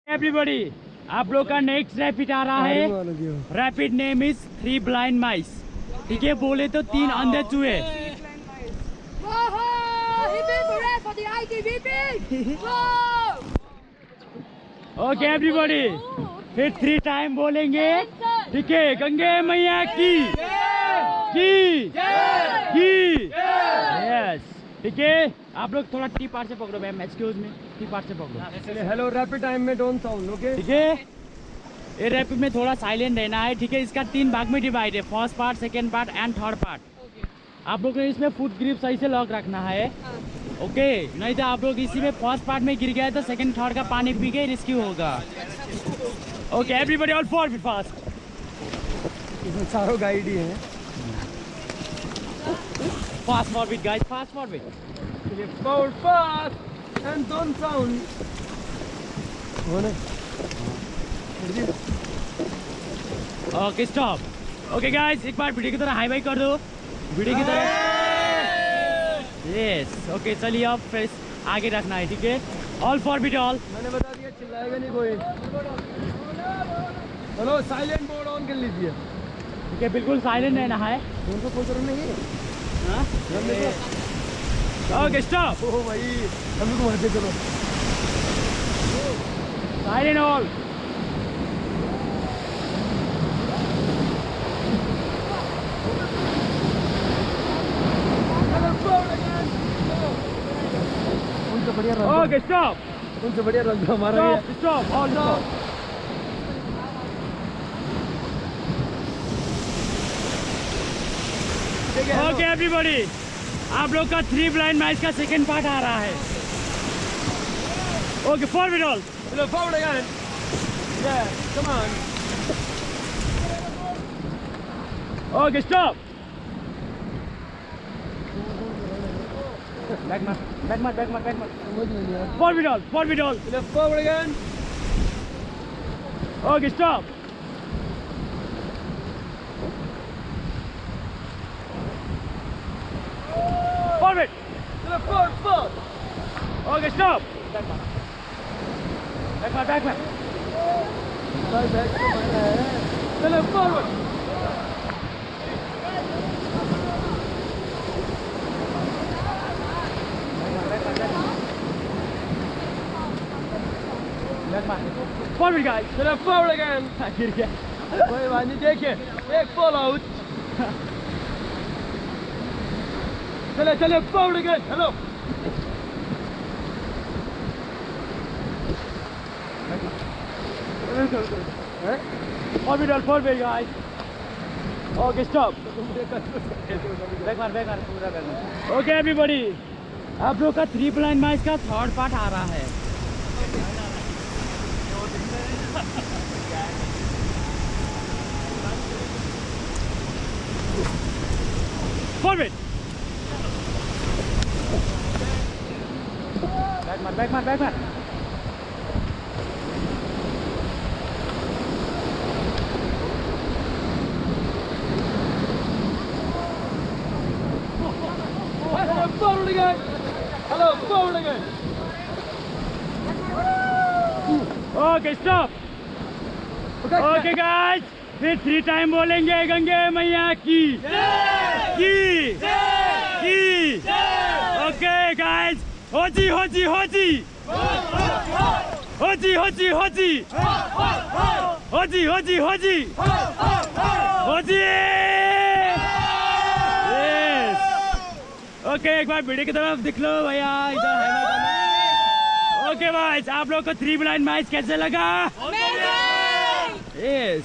Everybody, आप लोग का नेक्स्ट रैपिड आ रहा है। रैपिड नेम इज 3 ब्लाइंड माइस। ठीक है, बोले तो 3 अंधे चूहे। ओके एवरीबॉडी, फिर 3 टाइम बोलेंगे। ठीक है, गंगे मैया की यस। ठीक है, आप लोग थोड़ा टी पार्ट से पकड़ो मैम, एक्सक्यूज में टी पार्ट से पकड़ो। हेलो, रैपिड टाइम में डोंट साउंड, ओके? ठीक है, ये रैपिड में थोड़ा साइलेंट रहना है। ठीक है, इसका 3 भाग में डिवाइड है, first part, second part and third part. आप लोग को इसमें फुट ग्रिप सही से लॉक रखना है। ओके, नहीं तो आप लोग इसी में फर्स्ट पार्ट में गिर गए तो सेकेंड थर्ड का पानी पी के रिस्क्यू होगा। Okay everybody, all forward fast. इसमें चारों गाइड ही हैं। Fast forward guys, fast forward. Forward fast and don't sound. Okay stop. Okay guys, एक बार वीडियो की तरह हाई बाई कर दो, वीडियो की तरह। यस, ओके चलिए अब फिर आगे रखना है। ठीक है, ऑल फॉर बिट ऑल। मैंने बता दिया, चिल्लाएगा नहीं कोई। चलो साइलेंट मोड ऑन कर लीजिए। ठीक है, बिल्कुल साइलेंट रहना है। उनको कोई जरूरत नहीं है। Okay stop. ओ भाई, हम लोग मरते। चलो साइलेंट ऑल। उनसे बढ़िया रंग। Okay stop. उनसे बढ़िया रंग हमारा है। Stop all stop. Okay everybody, आप लोग का 3 ब्लाइंड माइस का सेकंड पार्ट आ रहा है। Okay forward all. चलो forward again. Yeah come on. Okay stop. Back मार। समझ नहीं यार। Forward all, forward all. चलो forward again. Okay stop. Forward. चलो फॉरवर्ड। Okay stop. बैक मार। भाई बैक तो मारा है। चलो फॉरवर्ड। Forward guys. चलो फॉरवर्ड अगेन। गिर गया। कोई बात नहीं, देखिए एक फॉल आउट। चलो चलो forward again. Hello forward all, forward guys. Okay stop. Back मार पूरा बैक मार। ओके एवरीबॉडी, आप लोग का 3 ब्लाइंड माइस का थर्ड पार्ट आ रहा है। फॉरवर्ड। बैक मार। forward again. Hello, forward again. Okay stop. Okay guys, फिर 3 टाइम बोलेंगे गंगे मैया की। Okay guys, होजी। ओके, एक बार वीडियो की तरफ दिख लो भैया, इधर है। ओके गाइस, आप लोग को 3 ब्लाइंड माइस कैसे लगा? यस।